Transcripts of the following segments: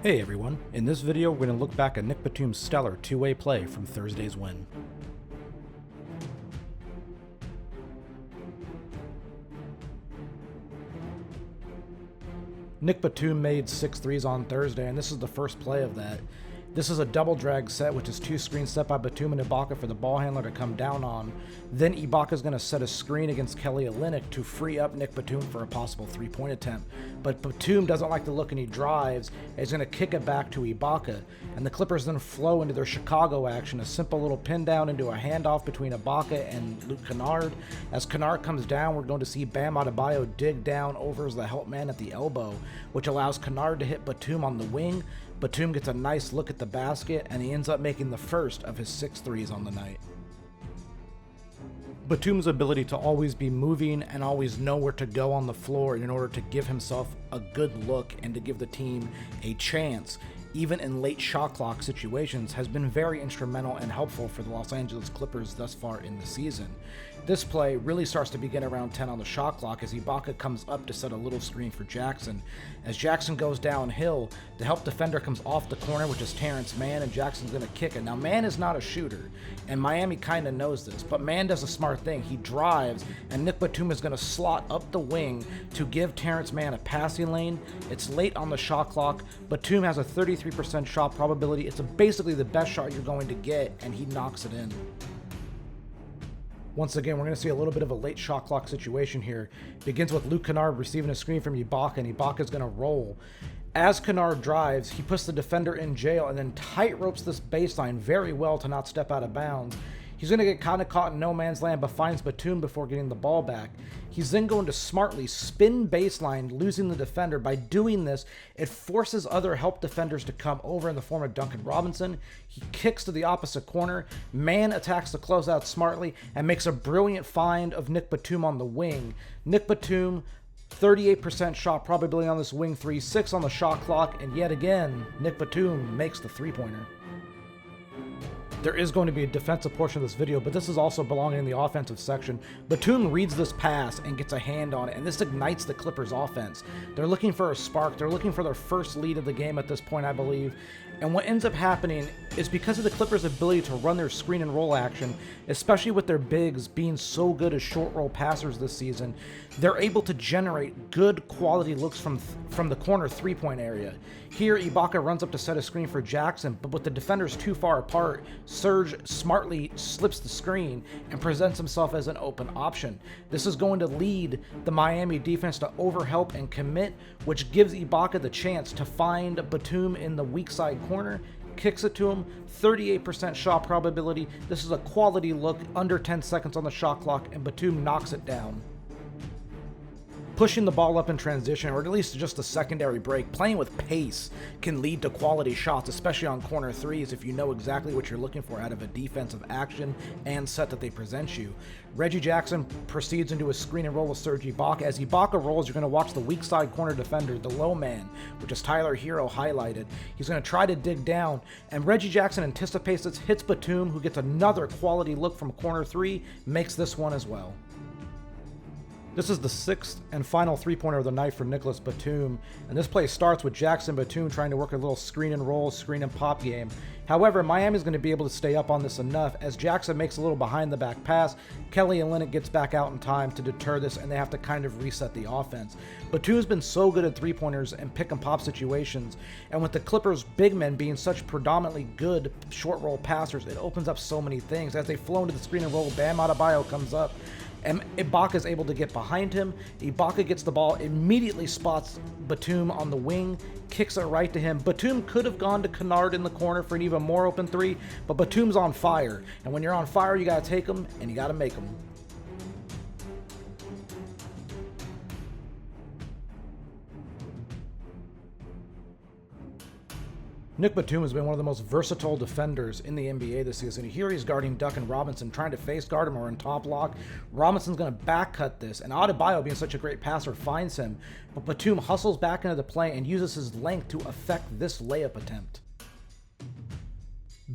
Hey everyone, in this video we're going to look back at Nick Batum's stellar two-way play from Thursday's win. Nick Batum made 6 threes on Thursday, and this is the first play of that. This is a double drag set, which is 2 screens set by Batum and Ibaka for the ball handler to come down on. Then Ibaka's going to set a screen against Leonard to free up Nick Batum for a possible 3-point attempt. But Batum doesn't like the look and he drives, and he's going to kick it back to Ibaka. And the Clippers then flow into their Chicago action, a simple little pin down into a handoff between Ibaka and Leonard. As Leonard comes down, we're going to see Bam Adebayo dig down over as the help man at the elbow, which allows Leonard to hit Batum on the wing. Batum gets a nice look at the basket, and he ends up making the first of his 6 threes on the night. Batum's ability to always be moving and always know where to go on the floor in order to give himself a good look and to give the team a chance, even in late shot clock situations, has been very instrumental and helpful for the Los Angeles Clippers thus far in the season. This play really starts to begin around 10 on the shot clock as Ibaka comes up to set a little screen for Jackson. As Jackson goes downhill, the help defender comes off the corner, which is Terrence Mann, and Jackson's going to kick it. Now, Mann is not a shooter, and Miami kind of knows this, but Mann does a smart thing. He drives, and Nick Batum is going to slot up the wing to give Terrence Mann a passing lane. It's late on the shot clock. Batum has a 33% shot probability. It's basically the best shot you're going to get, and he knocks it in. Once again, we're going to see a little bit of a late shot clock situation here. It begins with Leonard receiving a screen from Ibaka, and Ibaka's going to roll. As Leonard drives, he puts the defender in jail and then tight ropes this baseline very well to not step out of bounds. He's going to get kind of caught in no man's land, but finds Batum before getting the ball back. He's then going to smartly spin baseline, losing the defender. By doing this, it forces other help defenders to come over in the form of Duncan Robinson. He kicks to the opposite corner. Mann attacks the closeout smartly and makes a brilliant find of Nick Batum on the wing. Nick Batum, 38% shot probability on this wing three, 6 on the shot clock, and yet again, Nick Batum makes the three-pointer. There is going to be a defensive portion of this video, but this is also belonging in the offensive section. Batum reads this pass and gets a hand on it, and this ignites the Clippers' offense. They're looking for a spark. They're looking for their first lead of the game at this point, I believe. And what ends up happening is because of the Clippers' ability to run their screen and roll action, especially with their bigs being so good as short roll passers this season, they're able to generate good quality looks from the corner three-point area. Here, Ibaka runs up to set a screen for Jackson, but with the defenders too far apart, Serge smartly slips the screen and presents himself as an open option. This is going to lead the Miami defense to overhelp and commit, which gives Ibaka the chance to find Batum in the weak side corner, kicks it to him, 38% shot probability. This is a quality look, under 10 seconds on the shot clock, and Batum knocks it down. Pushing the ball up in transition, or at least just a secondary break, playing with pace can lead to quality shots, especially on corner threes if you know exactly what you're looking for out of a defensive action and set that they present you. Reggie Jackson proceeds into a screen and roll with Serge Ibaka. As Ibaka rolls, you're going to watch the weak side corner defender, the low man, which is Tyler Hero highlighted. He's going to try to dig down, and Reggie Jackson anticipates this, hits Batum, who gets another quality look from corner 3, makes this one as well. This is the 6th and final three-pointer of the night for Nicolas Batum, and this play starts with Jackson Batum trying to work a little screen and roll, screen and pop game. However, Miami's going to be able to stay up on this enough as Jackson makes a little behind-the-back pass. Leonard gets back out in time to deter this, and they have to kind of reset the offense. Batum's been so good at three-pointers and pick-and-pop situations, and with the Clippers' big men being such predominantly good short-roll passers, it opens up so many things. As they flow into the screen and roll, Bam Adebayo comes up, and Ibaka is able to get behind him. Ibaka gets the ball, immediately spots Batum on the wing, kicks it right to him. Batum could have gone to Leonard in the corner for an even more open three, but Batum's on fire. And when you're on fire, you got to take them, and you got to make them. Nick Batum has been one of the most versatile defenders in the NBA this season. Here he's guarding Duncan Robinson, trying to face guard him or in top lock. Robinson's going to back cut this, and Adebayo, being such a great passer, finds him. But Batum hustles back into the play and uses his length to affect this layup attempt.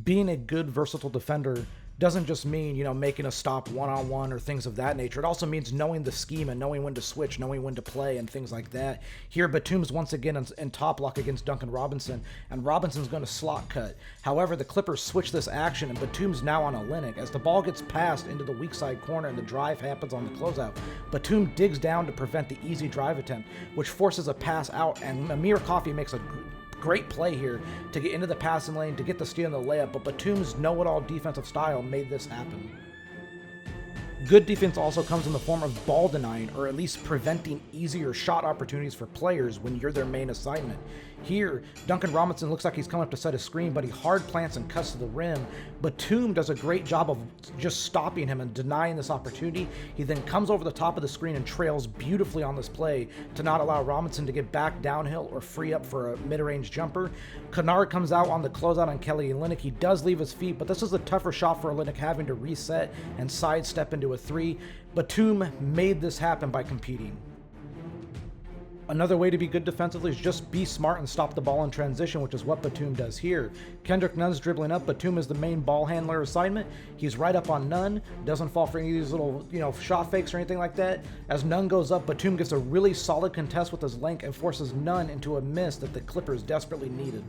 Being a good, versatile defender doesn't just mean, you know, making a stop one-on-one or things of that nature. It also means knowing the scheme and knowing when to switch, knowing when to play and things like that. Here, Batum's once again in top lock against Duncan Robinson, and Robinson's going to slot cut. However, the Clippers switch this action, and Batum's now on Olynyk. As the ball gets passed into the weak side corner and the drive happens on the closeout, Batum digs down to prevent the easy drive attempt, which forces a pass out, and Amir Coffey makes a great play here to get into the passing lane, to get the steal and the layup, but Batum's know-it-all defensive style made this happen. Good defense also comes in the form of ball denying, or at least preventing easier shot opportunities for players when you're their main assignment. Here, Duncan Robinson looks like he's coming up to set a screen, but he hard plants and cuts to the rim. Batum does a great job of just stopping him and denying this opportunity. He then comes over the top of the screen and trails beautifully on this play to not allow Robinson to get back downhill or free up for a mid-range jumper. Kennard comes out on the closeout on Kelly Olynyk. He does leave his feet, but this is a tougher shot for Olynyk, having to reset and sidestep into a three. Batum made this happen by competing. Another way to be good defensively is just be smart and stop the ball in transition, which is what Batum does here. Kendrick Nunn's dribbling up. Batum is the main ball handler assignment. He's right up on Nunn. Doesn't fall for any of these little, shot fakes or anything like that. As Nunn goes up, Batum gets a really solid contest with his length and forces Nunn into a miss that the Clippers desperately needed.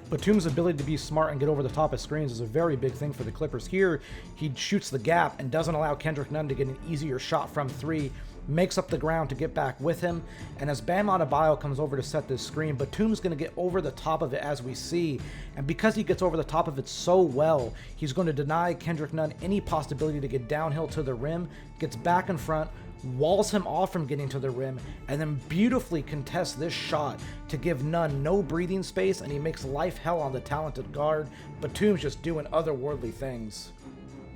Batum's ability to be smart and get over the top of screens is a very big thing for the Clippers. Here, he shoots the gap and doesn't allow Kendrick Nunn to get an easier shot from three, makes up the ground to get back with him, and as Bam Adebayo comes over to set this screen, Batum's going to get over the top of it as we see, and because he gets over the top of it so well, he's going to deny Kendrick Nunn any possibility to get downhill to the rim, gets back in front, walls him off from getting to the rim, and then beautifully contests this shot to give Nunn no breathing space, and he makes life hell on the talented guard. Batum's just doing otherworldly things.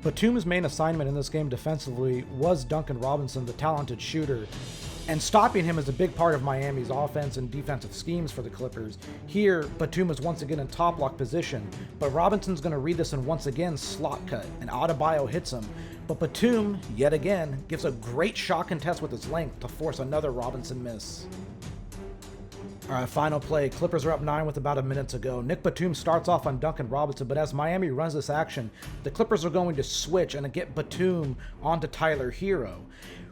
Batum's main assignment in this game defensively was Duncan Robinson, the talented shooter, and stopping him is a big part of Miami's offense and defensive schemes for the Clippers. Here, Batum is once again in top lock position, but Robinson's going to read this and once again slot cut, and Adebayo hits him. But Batum, yet again, gives a great shot contest with his length to force another Robinson miss. All right, final play. Clippers are up 9 with about a minute to go. Nick Batum starts off on Duncan Robinson, but as Miami runs this action, the Clippers are going to switch and get Batum onto Tyler Hero.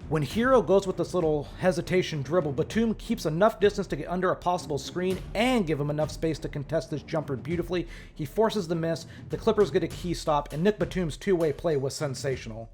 When Hero goes with this little hesitation dribble, Batum keeps enough distance to get under a possible screen and give him enough space to contest this jumper beautifully. He forces the miss, the Clippers get a key stop, and Nick Batum's two-way play was sensational.